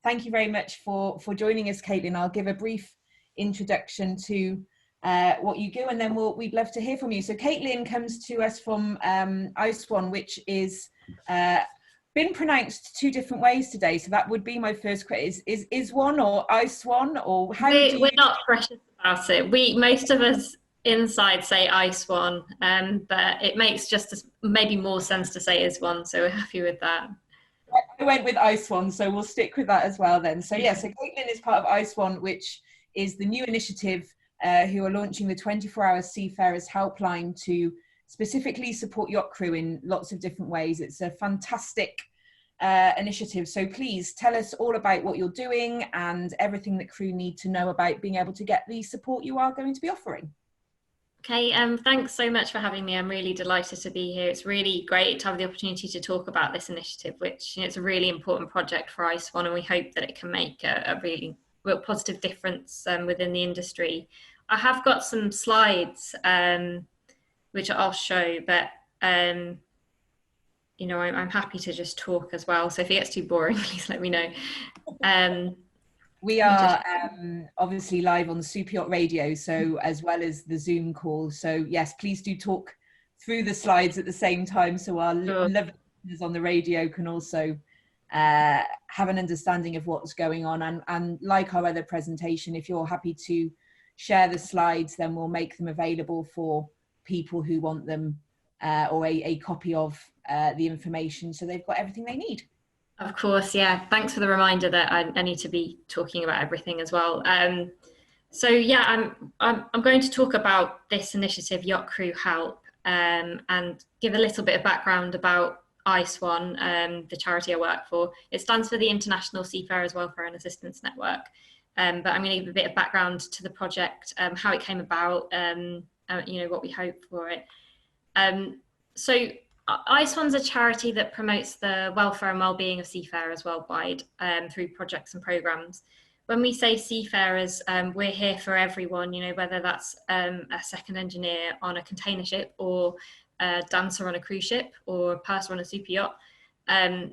thank you very much for joining us, Catelin. I'll give a brief introduction to what you do, and then we'd love to hear from you. So Catelin comes to us from ISWAN, which is been pronounced two different ways today. So that would be my first question: is ISWAN or ISWAN, or how we're not precious about it. Most of us inside say ISWAN, but it makes just maybe more sense to say ISWAN, so we're happy with that. I went with ISWAN, so we'll stick with that as well then. So yeah, so Catelin is part of ISWAN, which is the new initiative who are launching the 24-hour Seafarers Helpline to specifically support yacht crew in lots of different ways. It's a fantastic initiative. So please tell us all about what you're doing and everything that crew need to know about being able to get the support you are going to be offering. Okay, thanks so much for having me. I'm really delighted to be here. It's really great to have the opportunity to talk about this initiative, which it's a really important project for ISWAN, and we hope that it can make a really real positive difference within the industry. I have got some slides which I'll show, but you know, I'm happy to just talk as well. So if it gets too boring, please let me know. We are obviously live on Super Yacht Radio, so as well as the Zoom call. So yes, please do talk through the slides at the same time, so our lovely listeners on the radio can also have an understanding of what's going on. And like our other presentation, if you're happy to share the slides, then we'll make them available for people who want them, or a copy of the information, so they've got everything they need. Of course, yeah. Thanks for the reminder that I need to be talking about everything as well. So yeah, I'm going to talk about this initiative, Yacht Crew Help, and give a little bit of background about ISWAN, the charity I work for. It stands for the International Seafarers Welfare and Assistance Network. But I'm going to give a bit of background to the project, how it came about, you know, what we hope for it. So ISWAN's a charity that promotes the welfare and well-being of seafarers worldwide through projects and programs. When we say seafarers, we're here for everyone, you know, whether that's a second engineer on a container ship, or a dancer on a cruise ship, or a purser on a super yacht. And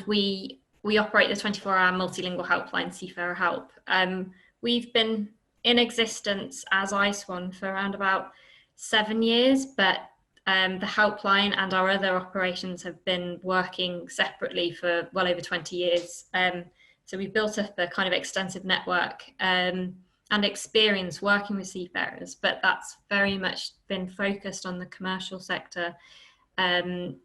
we operate the 24-hour multilingual helpline, SeafarerHelp. We've been in existence as ISWAN for around about 7 years, but the helpline and our other operations have been working separately for well over 20 years. So we've built up a kind of extensive network and experience working with seafarers, but that's very much been focused on the commercial sector and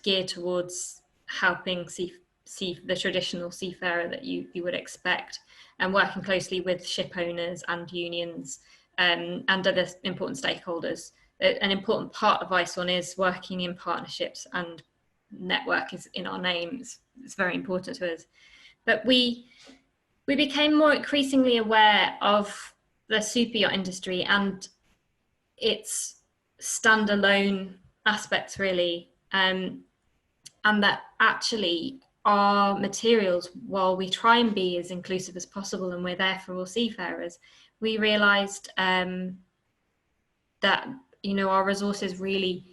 geared towards helping the traditional seafarer that you would expect, and working closely with ship owners and unions and other important stakeholders. An important part of ISWAN is working in partnerships, and network is in our names. It's very important to us. But we became more increasingly aware of the super yacht industry and its standalone aspects, really, and that actually our materials, while we try and be as inclusive as possible and we're there for all seafarers, we realised that, you know, our resources really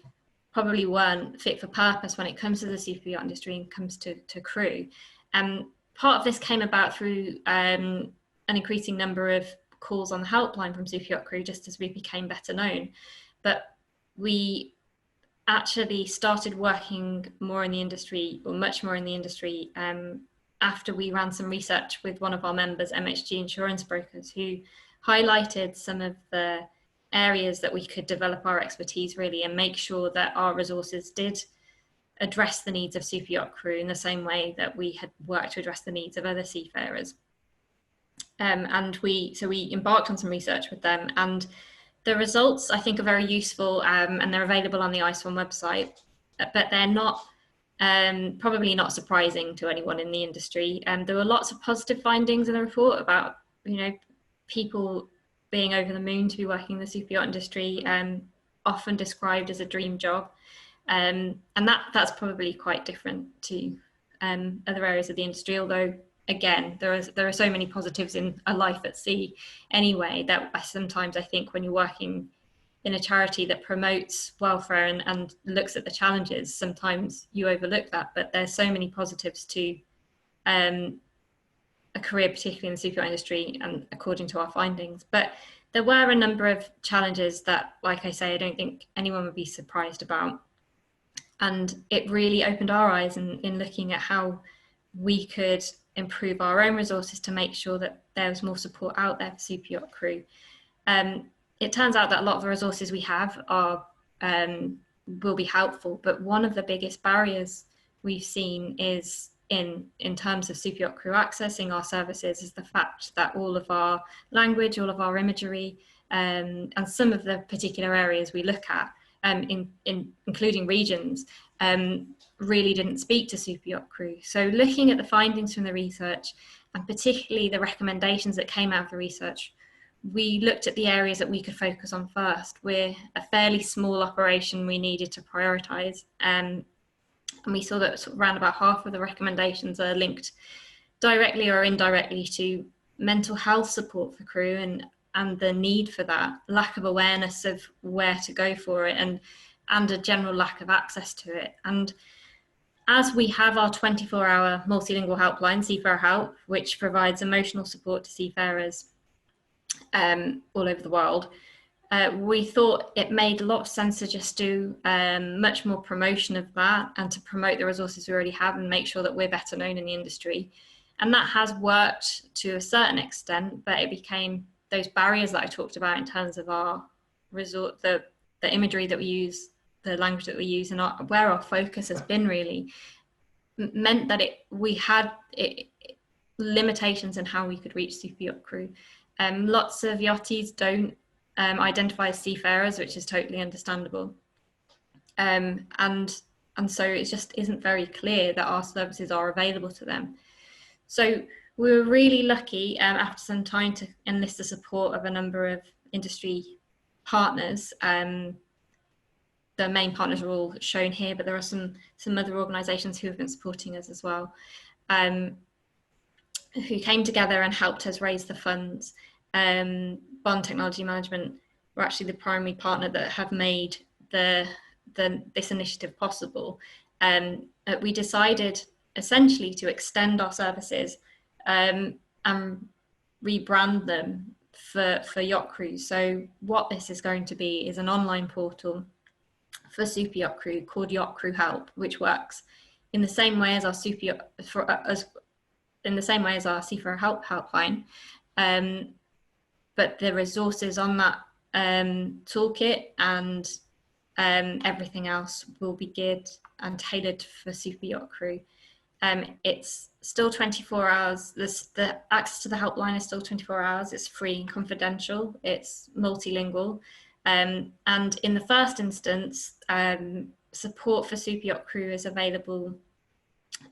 probably weren't fit for purpose when it comes to the super yacht industry and comes to crew. Part of this came about through an increasing number of calls on the helpline from super yacht crew, just as we became better known. But we actually started working more in the industry, or much more in the industry, after we ran some research with one of our members, MHG Insurance Brokers, who highlighted some of the areas that we could develop our expertise really and make sure that our resources did address the needs of super yacht crew in the same way that we had worked to address the needs of other seafarers. So we embarked on some research with them, and the results I think are very useful, and they're available on the ISWAN website, but they're not probably not surprising to anyone in the industry. There were lots of positive findings in the report about, you know, people being over the moon to be working in the super yacht industry, often described as a dream job. And that's probably quite different to other areas of the industry, although again, there are so many positives in a life at sea anyway, that sometimes I think when you're working in a charity that promotes welfare and looks at the challenges, sometimes you overlook that, but there's so many positives to a career, particularly in the super yacht industry, and according to our findings. But there were a number of challenges that, like I say, I don't think anyone would be surprised about. And it really opened our eyes in looking at how we could improve our own resources to make sure that there was more support out there for super yacht crew. It turns out that a lot of the resources we have are will be helpful, but one of the biggest barriers we've seen is in terms of super yacht crew accessing our services is the fact that all of our language, all of our imagery, and some of the particular areas we look at, including regions, really didn't speak to super yacht crew. So looking at the findings from the research, and particularly the recommendations that came out of the research, we looked at the areas that we could focus on first. We're a fairly small operation, we needed to prioritise, and we saw that sort of around about half of the recommendations are linked directly or indirectly to mental health support for crew and the need for that, lack of awareness of where to go for it, and a general lack of access to it. And as we have our 24-hour multilingual helpline, SeafarerHelp, which provides emotional support to seafarers all over the world, we thought it made a lot of sense to just do much more promotion of that and to promote the resources we already have and make sure that we're better known in the industry. And that has worked to a certain extent, but it became those barriers that I talked about in terms of our resort, the imagery that we use, the language that we use, and where our focus has been really meant that we had limitations in how we could reach super yacht crew. Lots of yachties don't identify as seafarers, which is totally understandable. And so it just isn't very clear that our services are available to them. So we were really lucky after some time to enlist the support of a number of industry partners. The main partners are all shown here, but there are some other organisations who have been supporting us as well, who came together and helped us raise the funds. Bond Technology Management were actually the primary partner that have made this initiative possible. We decided essentially to extend our services and rebrand them for yacht crews. So what this is going to be is an online portal for super yacht crew called Yacht Crew Help, which works in the same way as our in the same way as our SeafarerHelp helpline. But the resources on that toolkit and everything else will be geared and tailored for super yacht crew. It's still 24 hours. The access to the helpline is still 24 hours. It's free and confidential. It's multilingual. And in the first instance, support for super yacht crew is available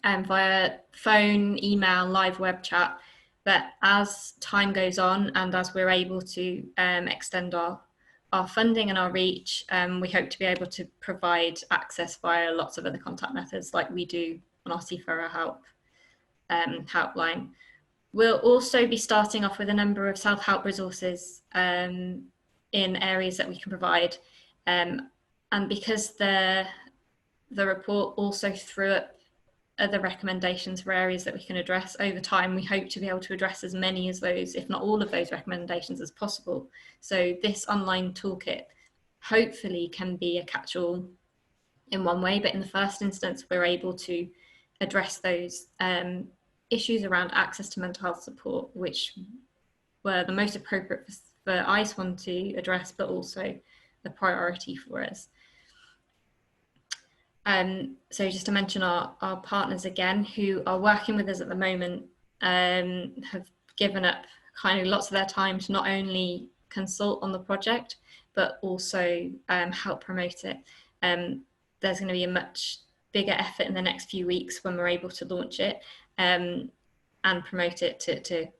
via phone, email, live web chat. But as time goes on and as we're able to extend our funding and our reach, we hope to be able to provide access via lots of other contact methods like we do on our SeafarerHelp helpline. We'll also be starting off with a number of self-help resources in areas that we can provide. And because the report also threw up other recommendations for areas that we can address over time, we hope to be able to address as many as those, if not all of those recommendations as possible. So this online toolkit hopefully can be a catch-all in one way, but in the first instance, we're able to address those issues around access to mental health support, which were the most appropriate for ISWAN to address, but also a priority for us. So just to mention our partners again, who are working with us at the moment, have given up kind of lots of their time to not only consult on the project, but also help promote it. There's going to be a much bigger effort in the next few weeks when we're able to launch it and promote it to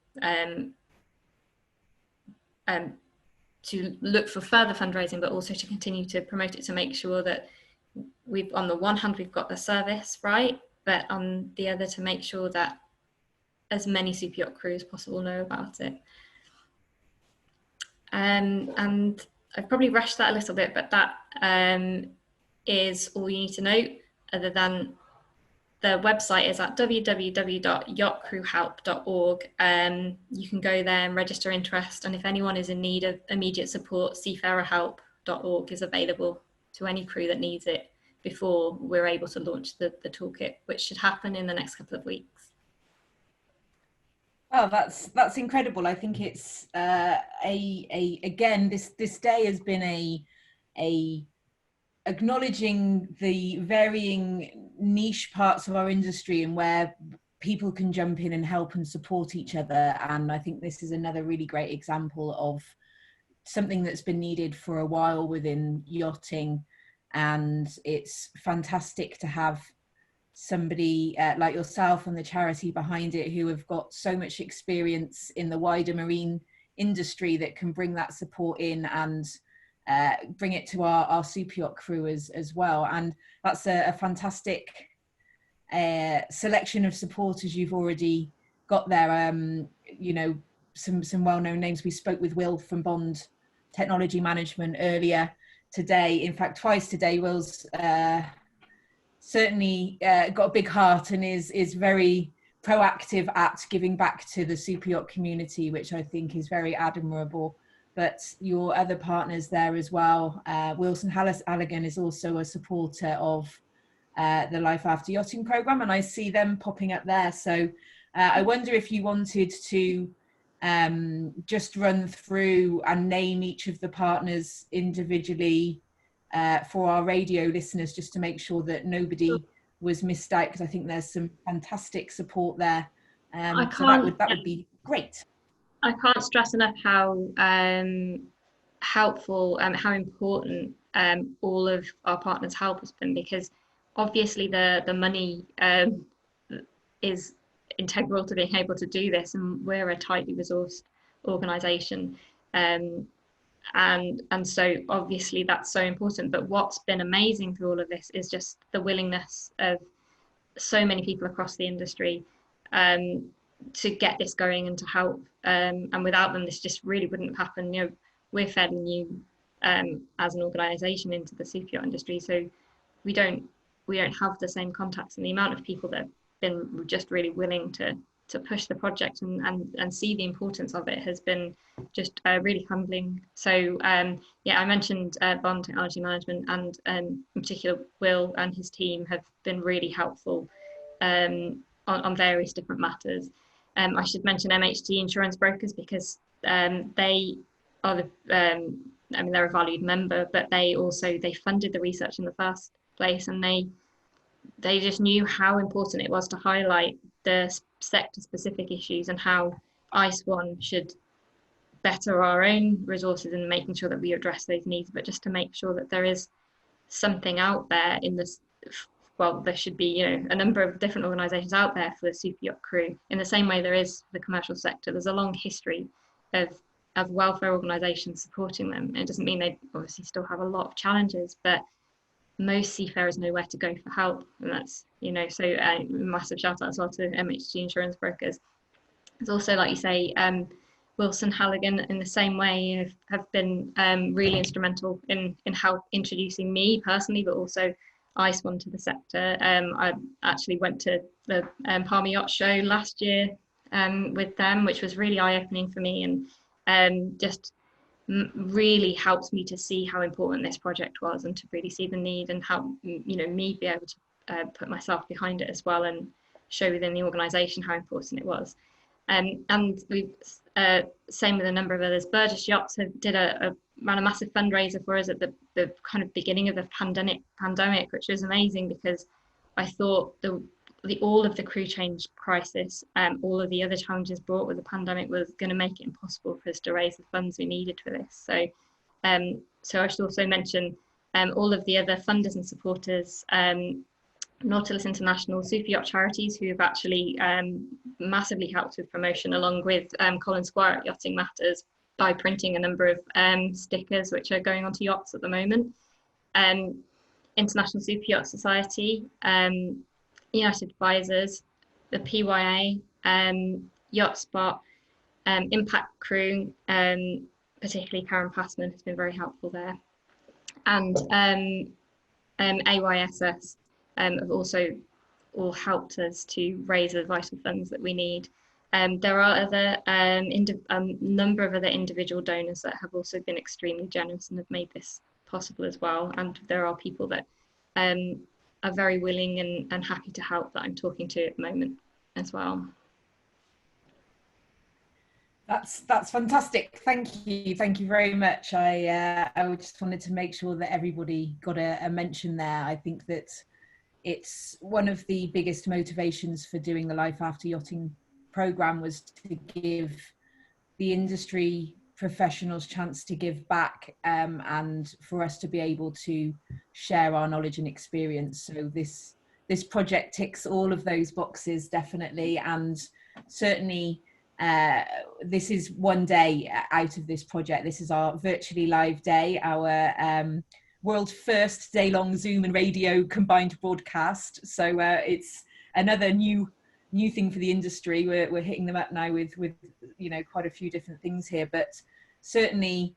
look for further fundraising, but also to continue to promote it to make sure that on the one hand, we've got the service right, but on the other, to make sure that as many super yacht crew as possible know about it. And I've probably rushed that a little bit, but that is all you need to know, other than the website is at www.yachtcrewhelp.org. You can go there and register interest, and if anyone is in need of immediate support, seafarerhelp.org is available to any crew that needs it before we're able to launch the toolkit, which should happen in the next couple of weeks. Oh, that's incredible. I think it's again, this day has been a acknowledging the varying niche parts of our industry and where people can jump in and help and support each other. And I think this is another really great example of something that's been needed for a while within yachting. And it's fantastic to have somebody like yourself and the charity behind it who have got so much experience in the wider marine industry that can bring that support in and bring it to our super yacht crew as well. And that's a fantastic selection of supporters you've already got there. You know, some well-known names. We spoke with Will from Bond Technology Management earlier today. In fact, twice today. Will's certainly got a big heart and is very proactive at giving back to the super yacht community, which I think is very admirable. But your other partners there as well. Wilson Halligan is also a supporter of the Life After Yachting program, and I see them popping up there. So I wonder if you wanted to just run through and name each of the partners individually for our radio listeners, just to make sure that nobody was missed out, because I think there's some fantastic support there. So that would be great. I can't stress enough how helpful and how important all of our partners' help has been, because obviously the money is integral to being able to do this, and we're a tightly resourced organisation, and so obviously that's so important. But what's been amazing through all of this is just the willingness of so many people across the industry to get this going and to help, and without them this just really wouldn't have happened. You know, we're fairly new as an organisation into the super yacht industry, so we don't have the same contacts, and the amount of people that have been just really willing to push the project and see the importance of it has been just really humbling. So yeah, I mentioned Bond Technology Management, and in particular Will and his team have been really helpful on various different matters. I should mention MHT Insurance Brokers, because they are the, I mean, they're a valued member, but they funded the research in the first place, and they just knew how important it was to highlight the sector-specific issues and how ISWAN should better our own resources in making sure that we address those needs, but just to make sure that there is something out there in this. Well, there should be, you know, a number of different organisations out there for the super yacht crew, in the same way there is for the commercial sector. There's a long history of welfare organisations supporting them. It doesn't mean they obviously still have a lot of challenges, but most seafarers know where to go for help, and that's, you know, so massive shout out as well to MHT Insurance Brokers. There's also, like you say, Wilson Halligan in the same way have been really instrumental in help introducing me personally, but also ISWAN to the sector. I actually went to the Palma Yacht Show last year with them, which was really eye-opening for me, and just really helps me to see how important this project was, and to really see the need, and how, you know, me be able to put myself behind it as well, and show within the organisation how important it was. And we've same with a number of others. Burgess Yachts ran a massive fundraiser for us at the kind of beginning of the pandemic, which was amazing, because I thought all of the crew change crisis, all of the other challenges brought with the pandemic, was going to make it impossible for us to raise the funds we needed for this. So so I should also mention all of the other funders and supporters, Nautilus International, Super Yacht Charities, who have actually massively helped with promotion, along with Colin Squire at Yachting Matters, by printing a number of stickers which are going onto yachts at the moment. International Super Yacht Society, United Advisors, the PYA, Yacht Spot, Impact Crew, particularly Karen Passman has been very helpful there, and AYSS have also all helped us to raise the vital funds that we need. There are other number of other individual donors that have also been extremely generous and have made this possible as well. And there are people that are very willing and happy to help that I'm talking to at the moment as well. That's fantastic. Thank you very much. I just wanted to make sure that everybody got a mention there. I think that it's one of the biggest motivations for doing the Life After Yachting program was to give the industry professionals chance to give back, and for us to be able to share our knowledge and experience. So this project ticks all of those boxes, definitely, and certainly this is one day out of this project. This is our virtually live day, our world first day-long Zoom and radio combined broadcast. So it's another new thing for the industry. We're hitting them up now with you know, quite a few different things here, but certainly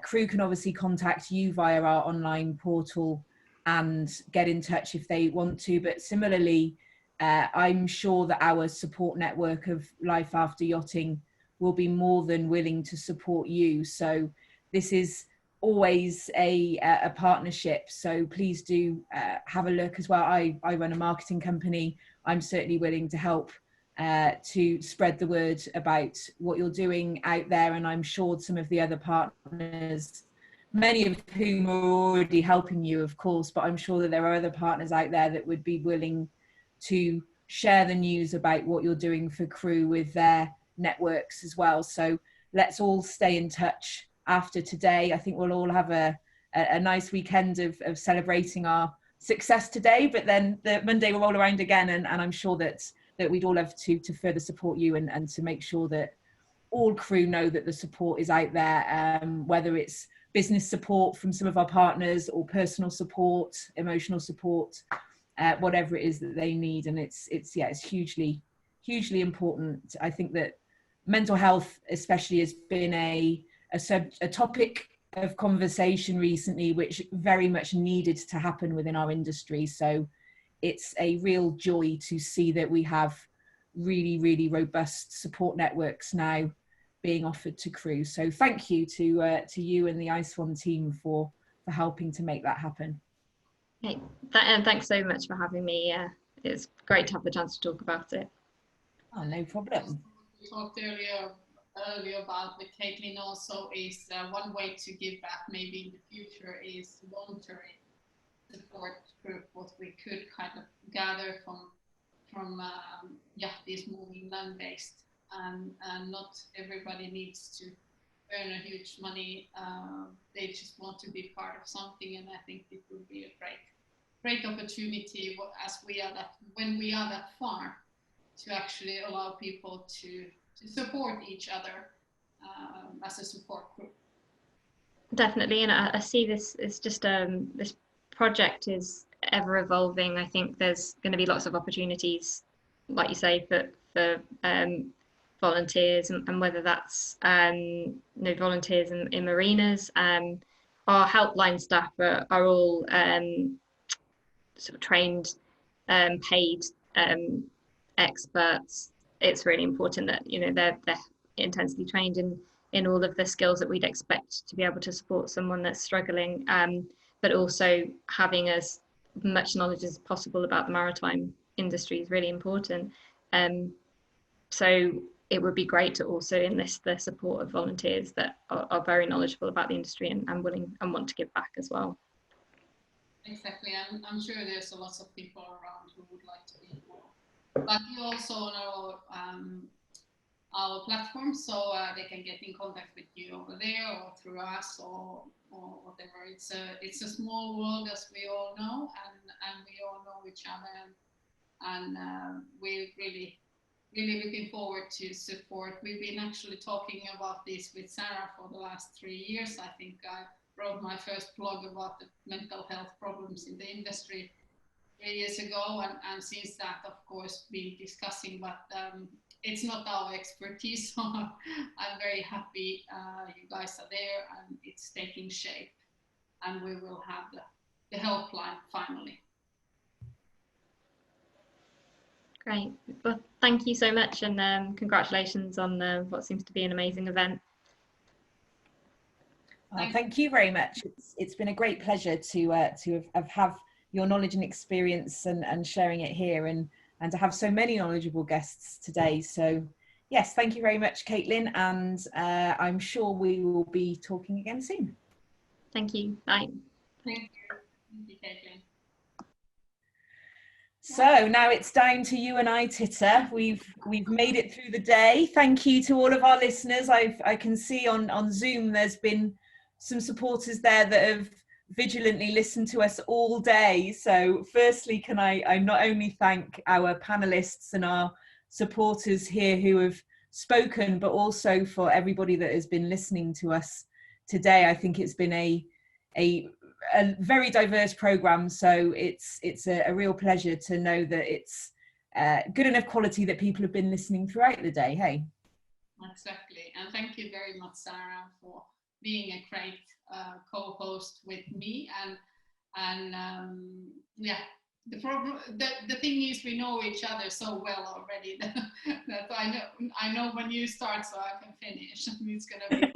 crew can obviously contact you via our online portal and get in touch if they want to. But similarly, I'm sure that our support network of Life After Yachting will be more than willing to support you. So this is always a partnership. So please do have a look as well. I run a marketing company. I'm certainly willing to help to spread the word about what you're doing out there. And I'm sure some of the other partners, many of whom are already helping you, of course, but I'm sure that there are other partners out there that would be willing to share the news about what you're doing for crew with their networks as well. So let's all stay in touch after today. I think we'll all have a nice weekend of celebrating our success today, but then the Monday will roll around again, and I'm sure that we'd all love to further support you and to make sure that all crew know that the support is out there, whether it's business support from some of our partners or personal support, emotional support, whatever it is that they need. And it's hugely important. I think that mental health especially has been a topic of conversation recently, which very much needed to happen within our industry. So it's a real joy to see that we have really robust support networks now being offered to crew. So thank you to you and the ISWAN team for helping to make that happen. Hey, and thanks so much for having me. It's great to have the chance to talk about it. Oh, no problem. We talked earlier about with Catelin also is one way to give back maybe in the future is voluntary support group, what we could kind of gather from yachties moving land-based, and not everybody needs to earn a huge money. They just want to be part of something, and I think it would be a great opportunity as when we are that far to actually allow people to support each other as a support group. Definitely, and I see this as just this project is ever evolving. I think there's going to be lots of opportunities, like you say, for volunteers, and whether that's volunteers in marinas. Our helpline staff are all sort of trained, paid experts. It's really important that they're intensely trained in all of the skills that we'd expect to be able to support someone that's struggling, but also having as much knowledge as possible about the maritime industry is really important. So it would be great to also enlist the support of volunteers that are very knowledgeable about the industry and willing and want to give back as well. Exactly, I'm sure there's a lot of people around who would like to be involved. But you also know our platform, so they can get in contact with you over there or through us or whatever. It's a small world, as we all know, and we all know each other, and we're really looking forward to support. We've been actually talking about this with Sarrah for the last 3 years. I think I wrote my first blog about the mental health problems in the industry 3 years ago, and since that, of course, been discussing, but it's not our expertise, so I'm very happy you guys are there and it's taking shape, and we will have the helpline finally. Great. Well, thank you so much, and congratulations on what seems to be an amazing event. Thank you very much. It's been a great pleasure to have your knowledge and experience and sharing it here, and to have so many knowledgeable guests today. So yes, thank you very much, Catelin, and I'm sure we will be talking again soon. Thank you. Bye. Thank you. Thank you, Catelin. So now it's down to you and I, Titta. We've made it through the day. Thank you to all of our listeners. I can see on Zoom there's been some supporters there that have vigilantly listened to us all day. So firstly, can I not only thank our panelists and our supporters here who have spoken, but also for everybody that has been listening to us today. I think it's been a very diverse program, so it's a real pleasure to know that it's good enough quality that people have been listening throughout the day. Hey, exactly. And thank you very much, Sarrah, for being a great co-host with me. And yeah, the thing is, we know each other so well already that I know when you start, so I can finish. It's gonna be.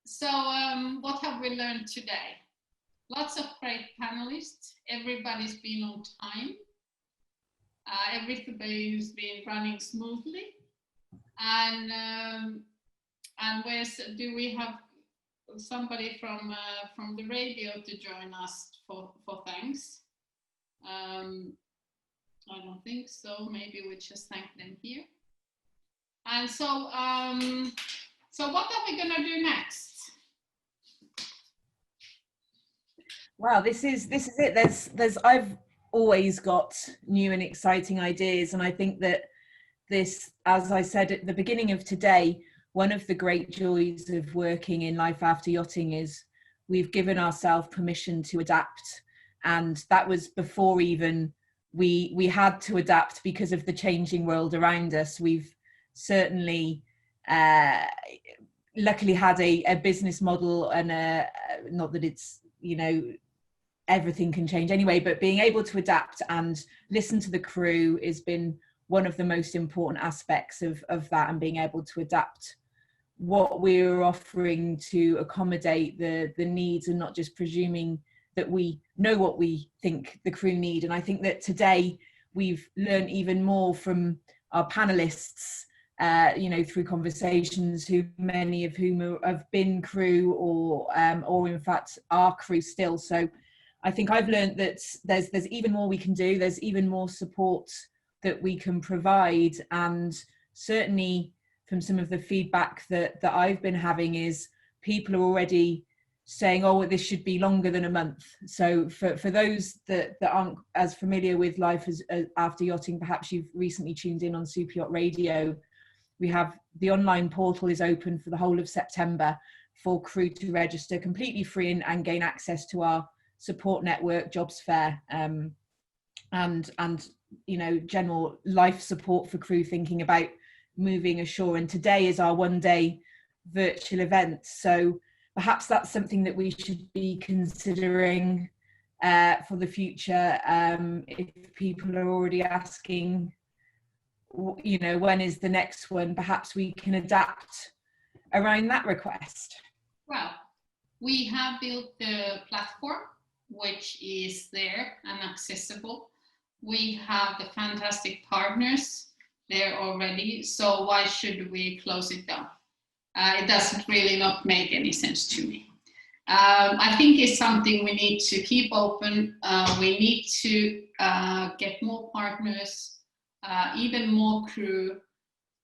So what have we learned today? Lots of great panelists. Everybody's been on time. Everybody's been running smoothly. And do we have somebody from the radio to join us for thanks? I don't think so. Maybe we just thank them here. And so what are we gonna do next? Wow, this is it. I've always got new and exciting ideas, and I think that this, as I said at the beginning of today, one of the great joys of working in Life After Yachting is we've given ourselves permission to adapt, and that was before even we had to adapt because of the changing world around us. We've certainly luckily had a business model, and not that it's, you know, everything can change anyway, but being able to adapt and listen to the crew has been one of the most important aspects of that, and being able to adapt what we're offering to accommodate the needs, and not just presuming that we know what we think the crew need. And I think that today we've learned even more from our panelists, you know, through conversations, who many of whom have been crew or in fact are crew still. So I think I've learned that there's even more we can do. There's even more support that we can provide, and certainly from some of the feedback that I've been having is people are already saying, oh, this should be longer than a month. So for those that aren't as familiar with Life After Yachting, perhaps you've recently tuned in on Superyacht Radio. We have the online portal is open for the whole of September for crew to register completely free and gain access to our support network, jobs fair, and you know, general life support for crew thinking about moving ashore. And today is our one-day virtual event, so perhaps that's something that we should be considering for the future. If people are already asking, you know, when is the next one, perhaps we can adapt around that request. Well, we have built the platform, which is there and accessible. We have the fantastic partners there already, so why should we close it down? It doesn't really not make any sense to me. I think it's something we need to keep open. We need to get more partners, even more crew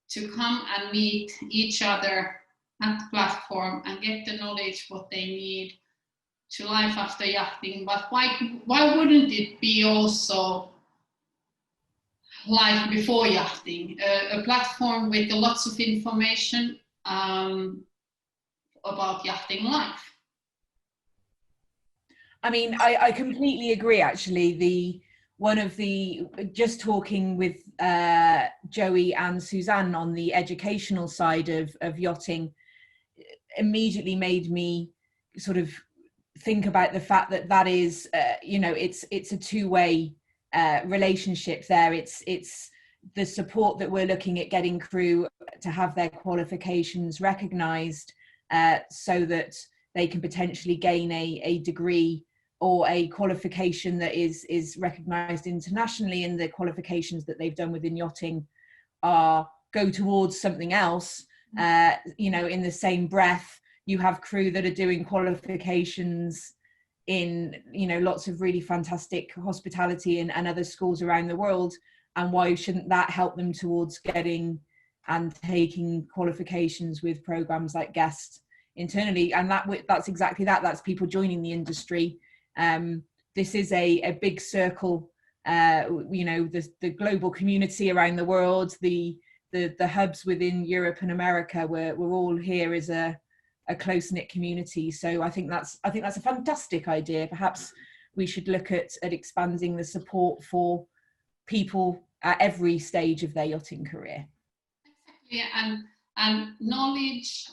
to come and meet each other at the platform and get the knowledge what they need to Life After Yachting. But why wouldn't it be also Life Before Yachting, a platform with lots of information about yachting life? I mean, I completely agree. Actually, just talking with Joey and Suzanne on the educational side of yachting immediately made me sort of think about the fact that is, you know, it's a two-way relationship there. It's the support that we're looking at getting crew to have their qualifications recognised, so that they can potentially gain a degree or a qualification that is recognised internationally, and the qualifications that they've done within yachting go towards something else. You know, in the same breath, you have crew that are doing qualifications in, you know, lots of really fantastic hospitality and other schools around the world. And why shouldn't that help them towards getting and taking qualifications with programs like Guest internally? And that's exactly that. That's people joining the industry. This is a big circle, you know, the global community around the world, the hubs within Europe and America, we're all here as a close-knit community. So I think that's a fantastic idea. Perhaps we should look at expanding the support for people at every stage of their yachting career. Exactly, and knowledge,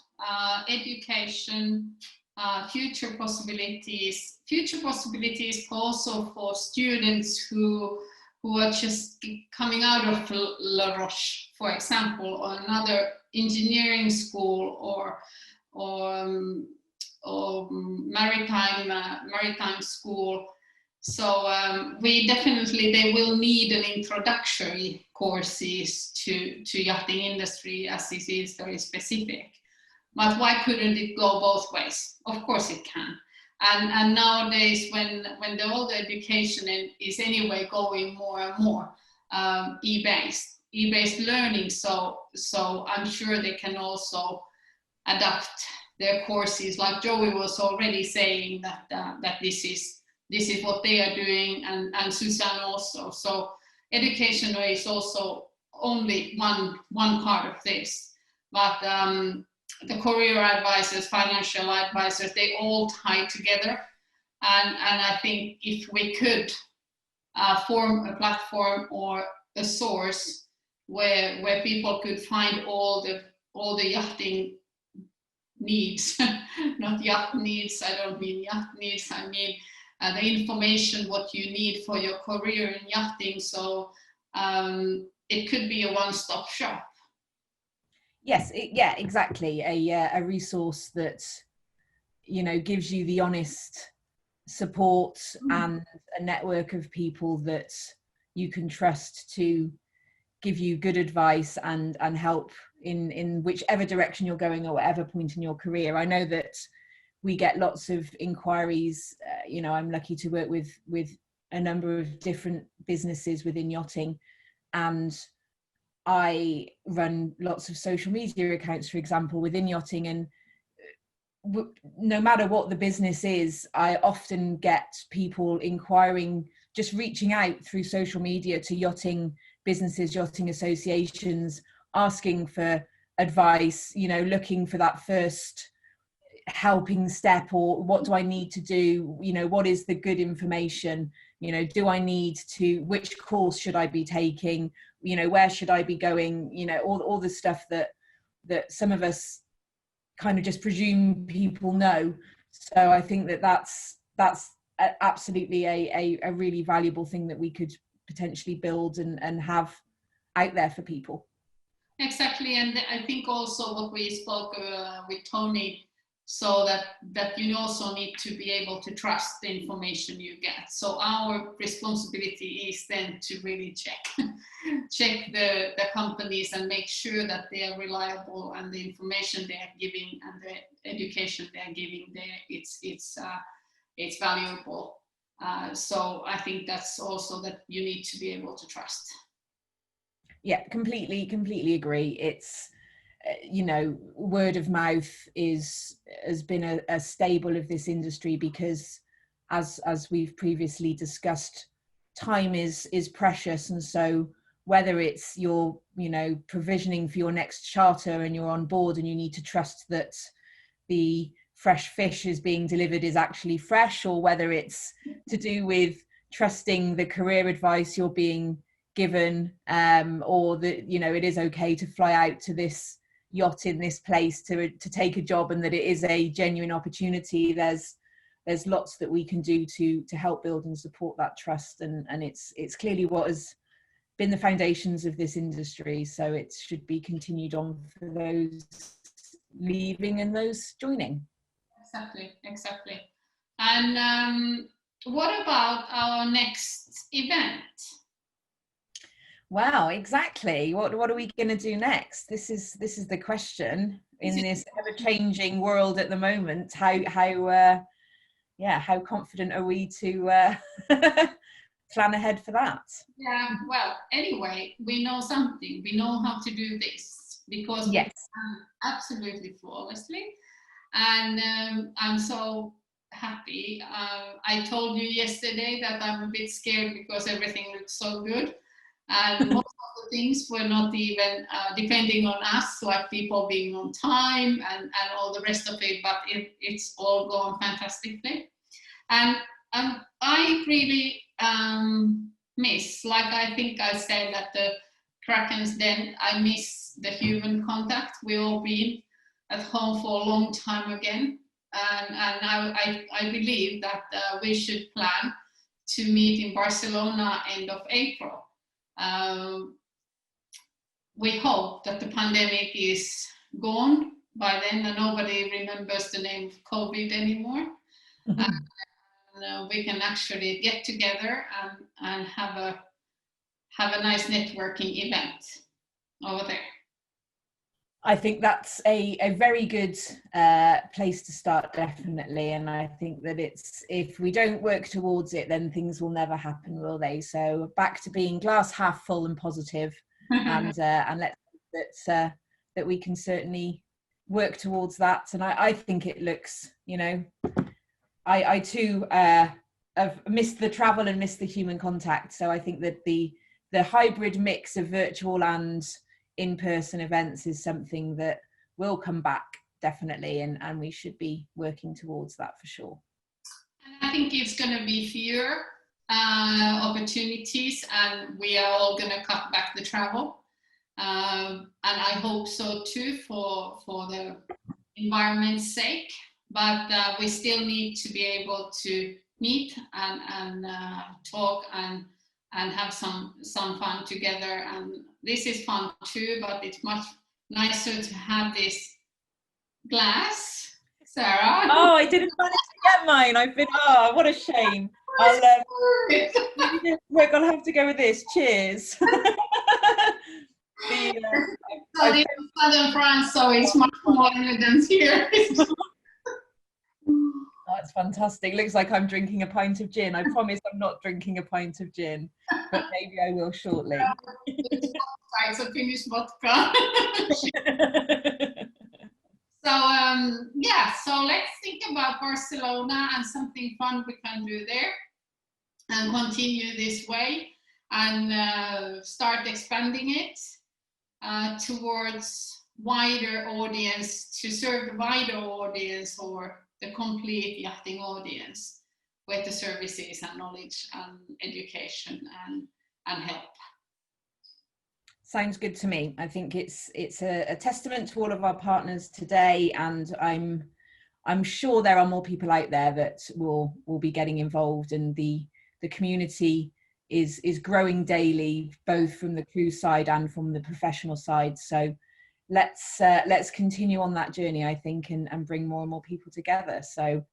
education, future possibilities also for students who are just coming out of La Roche, for example, or another engineering school or maritime school. So they will need an introductory courses to yachting industry, as this is very specific. But why couldn't it go both ways? Of course it can. And nowadays, when all the education is anyway going more and more e-based learning, so I'm sure they can also adapt their courses, like Joey was already saying that this is what they are doing, and Susanne also. So education is also only one part of this, but the career advisors, financial advisors, they all tie together, and I think if we could form a platform or a source where people could find all the yachting needs, not yacht needs, I don't mean yacht needs, I mean the information what you need for your career in yachting. So it could be a one-stop shop. Yes, yeah, exactly. A resource that, you know, gives you the honest support and a network of people that you can trust to give you good advice and help in whichever direction you're going or whatever point in your career. I know that we get lots of inquiries. You know, I'm lucky to work with a number of different businesses within yachting, and I run lots of social media accounts, for example, within yachting, and no matter what the business is, I often get people inquiring, just reaching out through social media to yachting businesses, yachting associations, asking for advice, you know, looking for that first helping step, or what do I need to do, you know, what is the good information, you know, do I need to, which course should I be taking, you know, where should I be going, you know, all the stuff that some of us kind of just presume people know. So I think that's absolutely a really valuable thing that we could potentially build and have out there for people. Exactly, and I think also what we spoke with Tony, so that you also need to be able to trust the information you get. So our responsibility is then to really check the companies and make sure that they are reliable, and the information they are giving and the education they are giving there, it's valuable. So I think that's also that you need to be able to trust. Yeah, completely agree. It's you know, word of mouth has been a staple of this industry, because as we've previously discussed, time is precious, and so whether it's you're, you know, provisioning for your next charter and you're on board and you need to trust that the fresh fish is being delivered is actually fresh, or whether it's to do with trusting the career advice you're being given, or that, you know, it is okay to fly out to this yacht in this place to take a job, and that it is a genuine opportunity. There's there's lots that we can do to help build and support that trust, and it's clearly what has been the foundations of this industry, so it should be continued on for those leaving and those joining. Exactly. And what about our next event? Wow, exactly. What are we going to do next? This is the question in this ever-changing world at the moment. How confident are we to plan ahead for that? Yeah, well, anyway, we know something. We know how to do this because we absolutely flawlessly. And I'm so happy. I told you yesterday that I'm a bit scared because everything looks so good. And most of the things were not even depending on us, like people being on time and all the rest of it, but it's all gone fantastically. And I really miss, like I think I said at the Krakens Den, I miss the human contact. We've all been at home for a long time again. And I believe that we should plan to meet in Barcelona end of April. We hope that the pandemic is gone by then and nobody remembers the name of COVID anymore. And we can actually get together and have a nice networking event over there. I think that's a very good place to start, definitely. And I think that if we don't work towards it, then things will never happen, will they? So back to being glass half full and positive, and let's hope that we can certainly work towards that. And I think it looks, I too have missed the travel and missed the human contact. So I think that the hybrid mix of virtual and in-person events is something that will come back, definitely, and we should be working towards that for sure. And I think it's going to be fewer opportunities, and we are all going to cut back the travel, and I hope so too for the environment's sake. But we still need to be able to meet and talk and have some fun together. And this is fun too, but it's much nicer to have this glass. Sarah? Oh, I didn't manage to get mine. What a shame. I'll have to go with this. Cheers. In southern France, so it's much more elegant here. That's fantastic. Looks like I'm drinking a pint of gin. I promise I'm not drinking a pint of gin, but maybe I will shortly. It's a Finnish vodka. So let's think about Barcelona and something fun we can do there and continue this way and start expanding it towards wider audience, to serve the wider audience or the complete yachting audience with the services and knowledge and education and help. Sounds good to me. I think it's a testament to all of our partners today, and I'm sure there are more people out there that will be getting involved, and the community is growing daily, both from the crew side and from the professional side. So let's continue on that journey, I think, and bring more and more people together. So,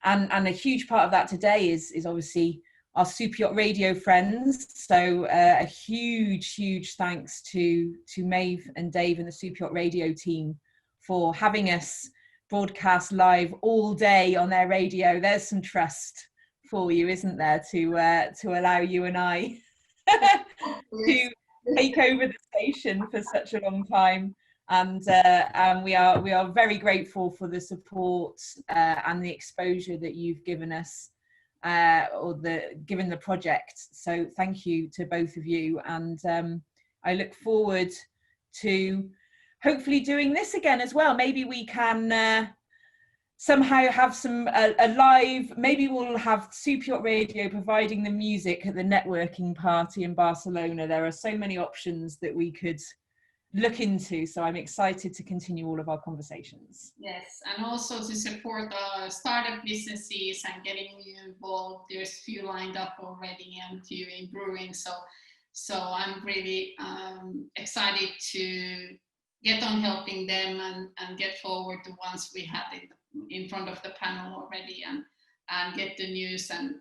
and a huge part of that today is obviously our Superyacht Radio friends. So a huge thanks to Maeve and Dave and the Superyacht Radio team for having us broadcast live all day on their radio. There's some trust for you, isn't there, to allow you and I to take over the station for such a long time. And we are very grateful for the support and the exposure that you've given us, given the project. So thank you to both of you, and I look forward to hopefully doing this again as well. Maybe we can somehow have a live, maybe we'll have Superyacht Radio providing the music at the networking party in Barcelona. There are so many options that we could look into. So I'm excited to continue all of our conversations. Yes, and also to support startup businesses and getting you involved. There's a few lined up already and a few in brewing. So I'm really excited to get on helping them and get forward to once we have it in front of the panel already and get the news and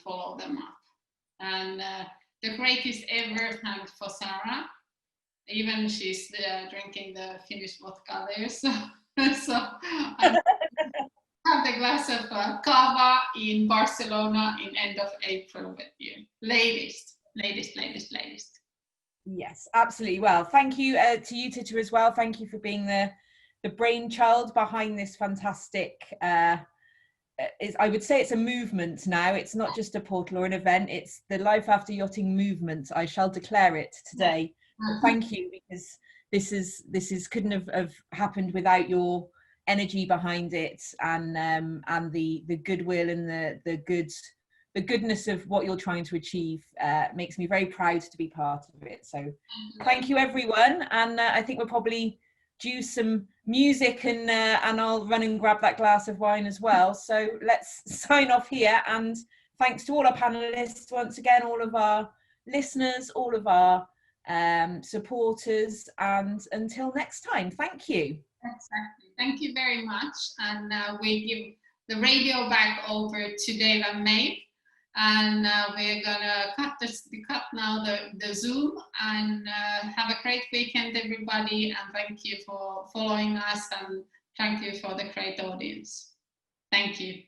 follow them up. And the greatest ever thanks for Sarrah. Even she's drinking the Finnish vodka there, so I have the glass of cava in Barcelona in end of April with you. Latest. Yes, absolutely. Well, thank you to you, Titta, as well. Thank you for being the brainchild behind this fantastic. I would say it's a movement now. It's not just a portal or an event. It's the Life After Yachting movement. I shall declare it today. Thank you, because this is couldn't have happened without your energy behind it, and the goodwill and the goodness of what you're trying to achieve. Makes me very proud to be part of it. So thank you, everyone, and I think we'll probably do some music, and I'll run and grab that glass of wine as well. So let's sign off here, and thanks to all our panelists once again, all of our listeners, all of our supporters, and until next time, thank you. Exactly. Thank you very much. And we give the radio back over to Dave and Maeve, and we're gonna cut now the Zoom, and have a great weekend, everybody, and thank you for following us, and thank you for the great audience. Thank you.